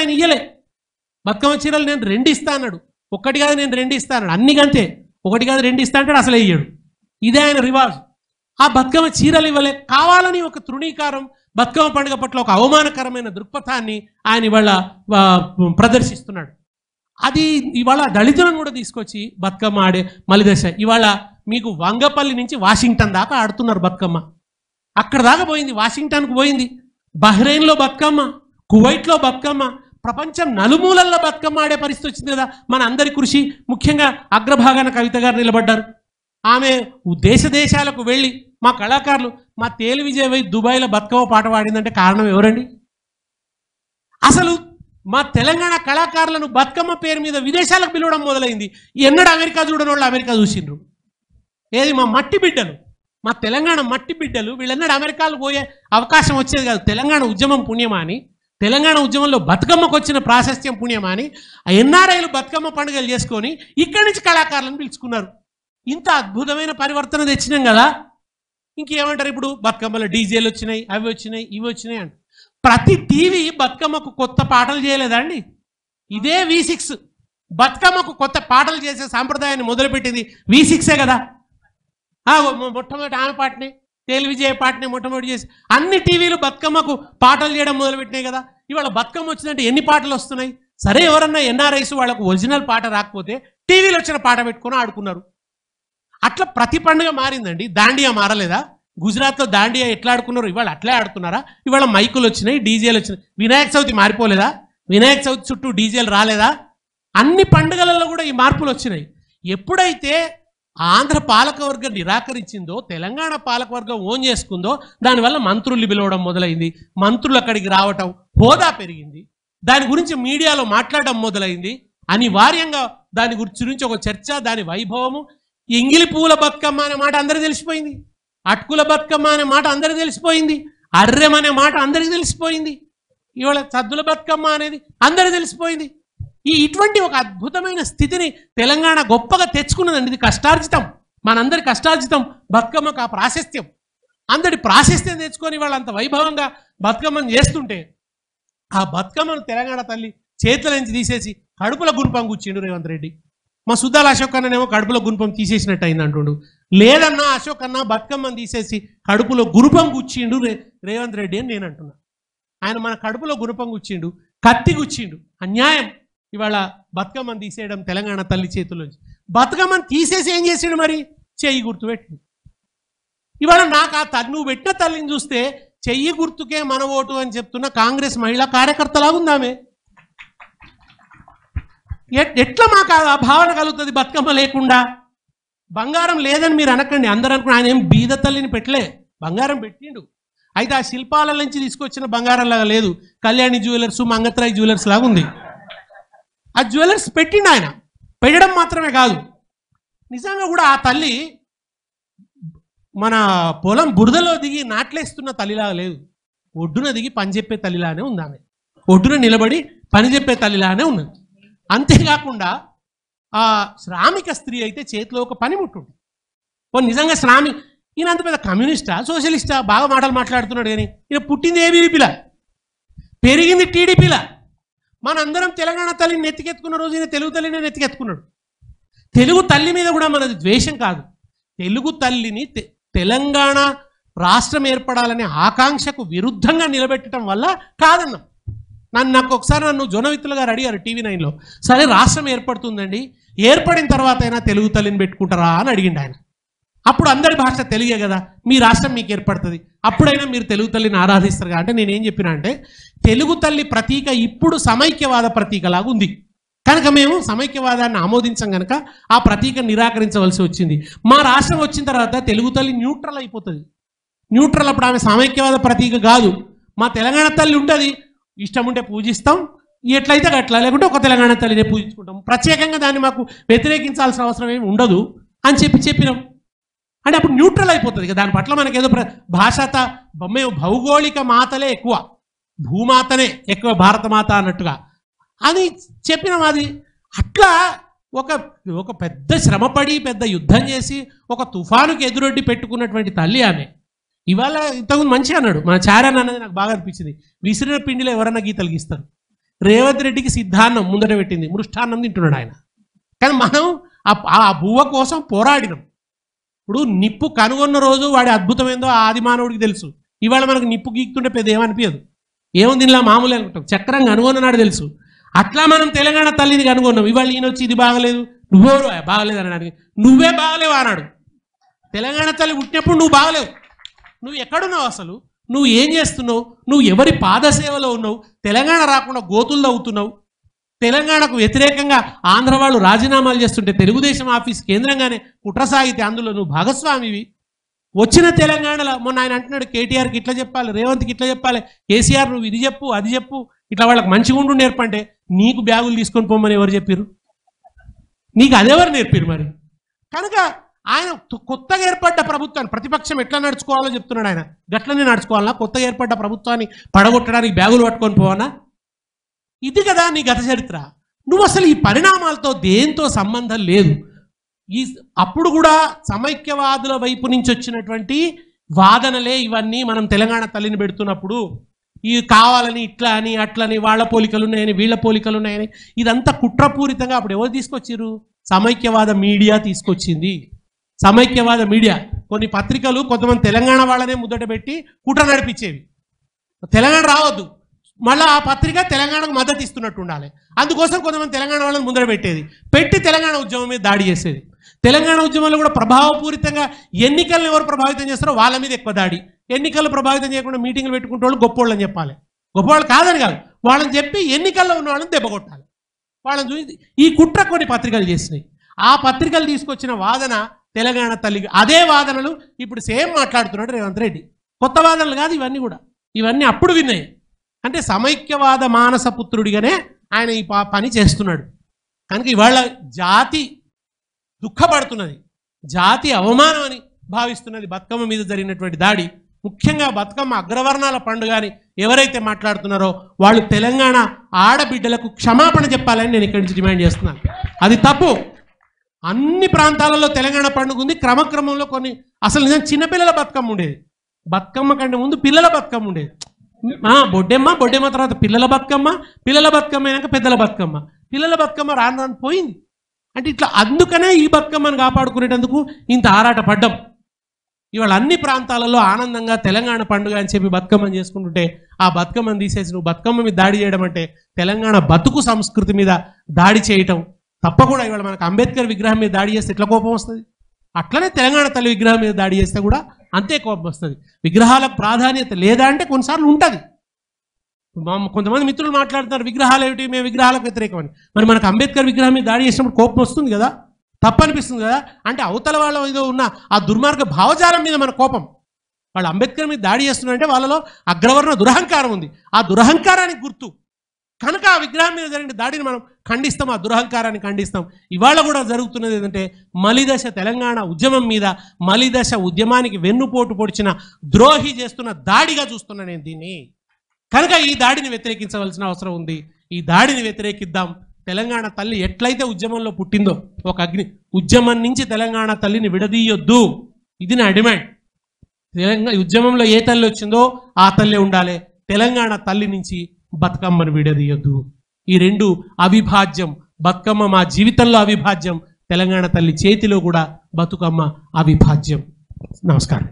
ఆయన ఇయ్యలే. బతుకమ్మ చీరలు నేను 2 ఇస్తా అన్నాడు. ఒక్కటి కాదు నేను 2 ఇస్తా అన్నాడు. అన్ని గంతే, ఒకటి కాదు 2 ఇస్తా అంటాడు, అసలే ఇయ్యాడు. ఇదే ఆయన రివాజ్. ఆ బతుకమ్మ చీరలు ఇవ్వలే, కావాలని ఒక తృణీకారం, బతుకమ్మ పండుగ పట్ల ఒక అవమానకరమైన దృక్పథాన్ని ఆయన ఇవాళ ప్రదర్శిస్తున్నాడు. అది ఇవాళ దళితులను కూడా తీసుకొచ్చి బతుకమ్మ ఆడే మలిదశ. ఇవాళ మీకు వంగపల్లి నుంచి వాషింగ్టన్ దాకా ఆడుతున్నారు బతుకమ్మ. అక్కడ దాకా పోయింది, వాషింగ్టన్కు పోయింది. బహ్రెయిన్లో బతుకమ్మ, కువైట్లో బతుకమ్మ, ప్రపంచం నలుమూలల్లో బతుకమ్మ ఆడే పరిస్థితి వచ్చింది కదా. మన అందరి కృషి, ముఖ్యంగా అగ్రభాగాన కవిత గారు నిలబడ్డారు. ఆమె దేశ దేశాలకు వెళ్ళి మా కళాకారులు, మా తేలి విజయ్ వై దుబాయ్లో బతుకమ్మ పాట పాడిందంటే కారణం ఎవరండి? అసలు మా తెలంగాణ కళాకారులను బతుకమ్మ పేరు మీద విదేశాలకు పిలవడం మొదలైంది. ఎన్నడూ అమెరికా చూడని వాళ్ళు అమెరికా చూసిండ్రు. ఏది మా మట్టి బిడ్డలు, మా తెలంగాణ మట్టి బిడ్డలు వీళ్ళెన్నడూ అమెరికాలు పోయే అవకాశం వచ్చేది కాదు. తెలంగాణ ఉద్యమం పుణ్యమా అని, తెలంగాణ ఉద్యమంలో బతుకమ్మకు వచ్చిన ప్రాశస్త్యం పుణ్యమా అని ఎన్ఆర్ఐలు బతుకమ్మ పండుగలు చేసుకొని ఇక్కడి నుంచి కళాకారులను పిలుచుకున్నారు. ఇంత అద్భుతమైన పరివర్తన తెచ్చినాం కదా. ఇంకేమంటారు ఇప్పుడు? బతుకమ్మలో డీజేలు వచ్చినాయి, అవి వచ్చినాయి, ఇవి వచ్చినాయి అంట. ప్రతి టీవీ బతుకమ్మకు కొత్త పాటలు చేయలేదా అండి? ఇదే V6 బతుకమ్మకు కొత్త పాటలు చేసే సాంప్రదాయాన్ని మొదలుపెట్టింది V6ఏ కదా. మొట్టమొదటి ఆమె పాటనే, టెలివిజన్ పాటనే మొట్టమొదటి చేసి అన్ని టీవీలు బతుకమ్మకు పాటలు చేయడం మొదలుపెట్టినాయి కదా. ఇవాళ బతుకమ్మ వచ్చిందంటే ఎన్ని పాటలు వస్తున్నాయి? సరే, ఎవరన్నా ఎన్ఆర్ఐస్ వాళ్ళకు ఒరిజినల్ పాట రాకపోతే టీవీలో వచ్చిన పాట పెట్టుకుని ఆడుకున్నారు. అట్లా ప్రతి పండుగ మారిందండి. దాండియా మారలేదా? గుజరాత్లో దాండియా ఎట్లా ఆడుకున్నారు, ఇవాళ అట్లే ఆడుతున్నారా? ఇవాళ మైకులు వచ్చినాయి, డీజేలు వచ్చినాయి. వినాయక చవితి మారిపోలేదా? వినాయక చవితి చుట్టూ డీజేలు రాలేదా? అన్ని పండుగలలో కూడా ఈ మార్పులు వచ్చినాయి. ఎప్పుడైతే ఆంధ్ర పాలకవర్గం నిరాకరించిందో, తెలంగాణ పాలకవర్గం ఓన్ చేసుకుందో, దానివల్ల మంత్రులు పిలవడం మొదలైంది. మంత్రులు అక్కడికి రావటం, హోదా పెరిగింది. దాని గురించి మీడియాలో మాట్లాడడం మొదలైంది. అనివార్యంగా దాని గురించి ఒక చర్చ, దాని వైభవము. ఎంగిలి పూల బతుకమ్మ అనే మాట అందరికీ తెలిసిపోయింది. అటుకుల బతుకమ్మ అనే మాట అందరికీ తెలిసిపోయింది. అర్రెం అనే మాట అందరికీ తెలిసిపోయింది. ఇవాళ సద్దుల బతుకమ్మ అనేది అందరికీ తెలిసిపోయింది. ఇటువంటి ఒక అద్భుతమైన స్థితిని తెలంగాణ గొప్పగా తెచ్చుకున్నదండి. ఇది కష్టార్జితం, మనందరి కష్టార్జితం. బతుకమ్మకు ఆ ప్రాశస్త్యం, అందరి ప్రాశస్త్యం తెచ్చుకొని వాళ్ళు అంత వైభవంగా బతుకమ్మను చేస్తుంటే, ఆ బతుకమ్మను తెలంగాణ తల్లి చేతుల నుంచి తీసేసి కడుపుల గుణపం కూర్చిండు రేవంత్ రెడ్డి. మా సుద్దాల అశోక్ అన్ననేమో కడుపులో గుణపం తీసేసినట్టు అయింది అంటుండు. లేదన్నా అశోక్ అన్న బతుకమ్మను తీసేసి కడుపులో గుణపం కూర్చిండు రేవంత్ రెడ్డి అని నేను అంటున్నా. ఆయన మన కడుపులో గుణపం కూర్చిండు, కత్తి కూర్చిండు. అన్యాయం. ఇవాళ బతుకమ్మను తీసేయడం తెలంగాణ తల్లి చేతుల్లోంచి. బతుకమ్మను తీసేసి ఏం చేసాడు మరి? చెయ్యి గుర్తు పెట్టింది. ఇవాళ నాకు ఆ నువ్వు పెట్టిన తల్లిని చూస్తే చెయ్యి గుర్తుకే మన ఓటు అని చెప్తున్న కాంగ్రెస్ మహిళా కార్యకర్తలాగుందామే. ఎట్లా మాకు ఆ భావన కలుగుతుంది బతుకమ్మ లేకుండా? బంగారం లేదని మీరు అనకండి. అందరూ అనుకుని ఆయన ఏం బీద తల్లిని పెట్టలే, బంగారం పెట్టిండు. అయితే ఆ శిల్పాల నుంచి తీసుకొచ్చిన బంగారం లాగా లేదు, కళ్యాణి జ్యువెలర్స్, మంగత్రాయి జ్యువెలర్స్ లాగా ఉంది. ఆ జ్యువెలర్స్ పెట్టిండు ఆయన. పెట్టడం మాత్రమే కాదు, నిజంగా కూడా ఆ తల్లి మన పొలం బురదలో దిగి నాట్లేస్తున్న తల్లిలాగా లేదు. ఒడ్డున దిగి పని చెప్పే తల్లిలానే ఉంది ఆమె. ఒడ్డున నిలబడి పని చెప్పే తల్లిలానే ఉన్నది. అంతేకాకుండా ఆ శ్రామిక స్త్రీ అయితే చేతిలో ఒక పనిముట్టు. నిజంగా ఈయన అంత పెద్ద కమ్యూనిస్టా, సోషలిస్టా? బాగా మాటలు మాట్లాడుతున్నాడు కానీ ఈయన పుట్టింది ఏబీవీపీలా, పెరిగింది టీడీపీలా. మనందరం తెలంగాణ తల్లిని నెత్తికెత్తుకున్న రోజు ఈయన తెలుగు తల్లిని నెత్తికెత్తుకున్నాడు. తెలుగు తల్లి మీద కూడా మనది ద్వేషం కాదు. తెలుగు తల్లిని తెలంగాణ రాష్ట్రం ఏర్పడాలనే ఆకాంక్షకు విరుద్ధంగా నిలబెట్టడం వల్ల కాదన్నాం. నాకు ఒకసారి జొనవిత్తులు గారు అడిగారు TV9లో, సరే రాష్ట్రం ఏర్పడుతుందండి, ఏర్పడిన తర్వాత అయినా తెలుగు తల్లిని పెట్టుకుంటారా అని అడిగిండు ఆయన. అప్పుడు అందరి భాష తెలుగే కదా, మీ రాష్ట్రం మీకు ఏర్పడుతుంది, అప్పుడైనా మీరు తెలుగు తల్లిని ఆరాధిస్తారు అంటే నేనేం చెప్పినా అంటే, తెలుగు తల్లి ప్రతీక ఇప్పుడు సమైక్యవాద ప్రతీకలాగా ఉంది కనుక మేము సమైక్యవాదాన్ని ఆమోదించం కనుక ఆ ప్రతీక నిరాకరించవలసి వచ్చింది. మా రాష్ట్రం వచ్చిన తర్వాత తెలుగు తల్లి న్యూట్రల్ అయిపోతుంది. న్యూట్రల్ అప్పుడు ఆమె సమైక్యవాద ప్రతీక కాదు. మా తెలంగాణ తల్లి ఉంటుంది, ఇష్టం ఉంటే పూజిస్తాం, ఎట్లయితే అట్లా, లేకుంటే ఒక తెలంగాణ తల్లినే పూజించుకుంటాం, ప్రత్యేకంగా దాన్ని మాకు వ్యతిరేకించాల్సిన అవసరం ఏమి ఉండదు అని చెప్పినాం. అంటే అప్పుడు న్యూట్రల్ అయిపోతుంది కదా. దాని పట్ల మనకి ఏదో భాషత మేము భౌగోళిక మాతలే ఎక్కువ, భూమాతనే ఎక్కువ, భారతమాత అన్నట్టుగా అని చెప్పినాం. అది అట్లా ఒక పెద్ద శ్రమపడి పెద్ద యుద్ధం చేసి ఒక తుఫానుకి ఎదురొడ్డి పెట్టుకున్నటువంటి తల్లి ఆమె. ఇవాళ ఇంతకుముందు మంచిగా అన్నాడు మన చారన్ అన్నది నాకు బాగా అనిపించింది, విసిరిన పిండిలో ఎవరన్నా గీతలు గీస్తారు. రేవంత్ రెడ్డికి సిద్ధాన్నం ముందట పెట్టింది, మృష్టాన్నం తింటున్నాడు ఆయన. కానీ మనం ఆ బువ్వ కోసం పోరాడినాం. ఇప్పుడు నిప్పు కనుగొన్న రోజు వాడి అద్భుతం ఏందో ఆది మానవుడికి తెలుసు. ఇవాళ మనకు నిప్పు గీక్తుంటే పెద్ద ఏమనిపించదు, ఏముంది ఇలా మామూలు అనుకుంటాం. చక్రం కనుగొన్ననాడు తెలుసు. అట్లా మనం తెలంగాణ తల్లిని కనుగొన్నాం. ఇవాళ ఈయన వచ్చి ఇది బాగలేదు, నువ్వెవరు బాగలేదు అనడానికి, నువ్వే బాగలేవు అన్నాడు. తెలంగాణ తల్లి పుట్టినప్పుడు నువ్వు బాగలేవు. నువ్వు ఎక్కడున్నావు అసలు, నువ్వు ఏం చేస్తున్నావు, నువ్వు ఎవరి పాదసేవలో ఉన్నావు, తెలంగాణ రాకుండా గోతులు తవ్వుతున్నావు. తెలంగాణకు వ్యతిరేకంగా ఆంధ్ర వాళ్ళు రాజీనామాలు చేస్తుంటే తెలుగుదేశం ఆఫీస్ కేంద్రంగానే కుట్ర సాగితే అందులో నువ్వు భాగస్వామివి. వచ్చిన తెలంగాణలో మొన్న ఆయన అంటున్నాడు కేటీఆర్కి ఇట్లా చెప్పాలి, రేవంత్కి ఇట్లా చెప్పాలి, కేసీఆర్ నువ్వు ఇది చెప్పు అది చెప్పు, ఇట్లా వాళ్ళకి మంచిగా ఉండు నేర్పంటే నీకు బ్యాగులు తీసుకొని పోమని ఎవరు చెప్పారు? నీకు అదెవరు నేర్పారు మరి? కనుక ఆయన కొత్తగా ఏర్పడ్డ ప్రభుత్వాన్ని ప్రతిపక్షం ఎట్లా నడుచుకోవాలో చెప్తున్నాడు ఆయన. గట్లనే నడుచుకోవాలన్నా? కొత్తగా ఏర్పడ్డ ప్రభుత్వాన్ని పడగొట్టడానికి బ్యాగులు పట్టుకొని పోవాలా? ఇది కదా నీ గత చరిత్ర. నువ్వు అసలు ఈ పరిణామాలతో దేంతో సంబంధం లేదు. అప్పుడు కూడా సమైక్యవాదుల వైపు నుంచి వచ్చినటువంటి వాదనలే ఇవన్నీ. మనం తెలంగాణ తల్లిని పెడుతున్నప్పుడు ఈ కావాలని ఇట్లా అని అట్లని, వాళ్ళ పోలికలు ఉన్నాయని వీళ్ళ పోలికలు ఉన్నాయని, ఇదంతా కుట్రపూరితంగా అప్పుడు ఎవరు తీసుకొచ్చారు? సమైక్యవాద మీడియా తీసుకొచ్చింది. సమైక్యవాద మీడియా కొన్ని పత్రికలు కొంతమంది తెలంగాణ వాళ్ళనే ముద్దట పెట్టి కుట్ర నడిపించేవి. తెలంగాణ రావద్దు, మళ్ళీ ఆ పత్రిక తెలంగాణకు మద్దతు ఇస్తున్నట్టు ఉండాలి. అందుకోసం కొంతమంది తెలంగాణ వాళ్ళని ముందర పెట్టి తెలంగాణ ఉద్యమం మీద దాడి చేసేది. తెలంగాణ ఉద్యమంలో కూడా ప్రభావపూరితంగా ఎన్నికలను ఎవరు ప్రభావితం చేస్తారో వాళ్ళ మీద ఎక్కువ దాడి. ఎన్నికలు ప్రభావితం చేయకుండా మీటింగ్లు పెట్టుకుంటే వాళ్ళు గొప్పోళ్ళు అని చెప్పాలి. గొప్పవాళ్ళు కాదని కాదు, వాళ్ళని చెప్పి ఎన్నికల్లో ఉన్న వాళ్ళని దెబ్బకొట్టాలి. వాళ్ళని చూసి ఈ కుట్ర కొన్ని పత్రికలు చేసినాయి. ఆ పత్రికలు తీసుకొచ్చిన వాదన తెలంగాణ తల్లి. అదే వాదనలు ఇప్పుడు సేమ్ మాట్లాడుతున్నాడు రేవంత్ రెడ్డి. కొత్త వాదనలు కాదు ఇవన్నీ కూడా. ఇవన్నీ అప్పుడు విన్నాయి. అంటే సమైక్యవాద మానసపుత్రుడిగానే ఆయన ఈ పని చేస్తున్నాడు. కనుక ఇవాళ జాతి దుఃఖపడుతున్నది, జాతి అవమానం అని భావిస్తున్నది బతుకమ్మ మీద జరిగినటువంటి దాడి. ముఖ్యంగా బతుకమ్మ అగ్రవర్ణాల పండుగ అని ఎవరైతే మాట్లాడుతున్నారో వాళ్ళు తెలంగాణ ఆడబిడ్డలకు క్షమాపణ చెప్పాలని నేను ఇక్కడి నుంచి డిమాండ్ చేస్తున్నాను. అది తప్పు. అన్ని ప్రాంతాలలో తెలంగాణ పండుగ ఉంది. క్రమక్రమంలో కొన్ని అసలు నిజం చిన్నపిల్లల బతుకమ్మ ఉండేది. బతుకమ్మ కంటే ముందు పిల్లల బతుకమ్మ ఉండేది. బొడ్డెమ్మ తర్వాత పిల్లల బతుకమ్మ అయినాక పెద్దల బతుకమ్మ. పిల్లల బతుకమ్మ రాను రాను పోయింది. అంటే ఇట్లా అందుకనే ఈ బతుకమ్మను కాపాడుకునేటందుకు ఇంత ఆరాట పడ్డం. ఇవాళ అన్ని ప్రాంతాలలో ఆనందంగా తెలంగాణ పండుగ అని చెప్పి బతుకమ్మని చేసుకుంటుంటే ఆ బతుకమ్మని తీసేసి నువ్వు బతుకమ్మ మీద దాడి చేయడం అంటే తెలంగాణ బతుకు సంస్కృతి మీద దాడి చేయటం తప్ప. కూడా ఇవాళ మనకు అంబేద్కర్ విగ్రహం మీద దాడి చేస్తే ఎట్లా కోపం వస్తుంది, అట్లనే తెలంగాణ తల్లి విగ్రహం మీద దాడి చేస్తే కూడా అంతే కోపం వస్తుంది. విగ్రహాలకు ప్రాధాన్యత లేదా అంటే కొన్నిసార్లు ఉంటుంది. కొంతమంది మిత్రులు మాట్లాడుతున్నారు విగ్రహాలు ఏమిటి, మేము విగ్రహాలకు వ్యతిరేకమని. మరి మనకు అంబేద్కర్ విగ్రహం మీద దాడి చేసినప్పుడు కోపం వస్తుంది కదా, తప్పనిపిస్తుంది కదా. అంటే అవతల వాళ్ళ ఏదో ఉన్న ఆ దుర్మార్గ భావజాలం మీద మన కోపం. వాళ్ళు అంబేద్కర్ మీద దాడి చేస్తున్నారంటే వాళ్ళలో అగ్రవర్ణ దురహంకారం ఉంది. ఆ దురహంకారానికి గుర్తు కనుక ఆ విగ్రహం మీద జరిగిన దాడిని మనం ఖండిస్తాం, ఆ దురహంకారాన్ని ఖండిస్తాం. ఇవాళ కూడా జరుగుతున్నది ఏంటంటే మలిదశ తెలంగాణ ఉద్యమం మీద మలిదశ ఉద్యమానికి వెన్నుపోటు పొడిచిన ద్రోహి చేస్తున్న దాడిగా చూస్తున్నా నేను దీన్ని. కనుక ఈ దాడిని వ్యతిరేకించవలసిన అవసరం ఉంది. ఈ దాడిని వ్యతిరేకిద్దాం. తెలంగాణ తల్లి ఎట్లయితే ఉద్యమంలో పుట్టిందో ఒక అగ్ని, ఉద్యమం నుంచి తెలంగాణ తల్లిని విడదీయొద్దు. ఇది నా డిమాండ్. తెలంగాణ ఉద్యమంలో ఏ తల్లి వచ్చిందో ఆ తల్లి ఉండాలి. తెలంగాణ తల్లి నుంచి బతుకమ్మను విడదీయొద్దు. ఈ రెండు అవిభాజ్యం. బతుకమ్మ మా జీవితంలో అవిభాజ్యం, తెలంగాణ తల్లి చేతిలో కూడా బతుకమ్మ అవిభాజ్యం. నమస్కారం.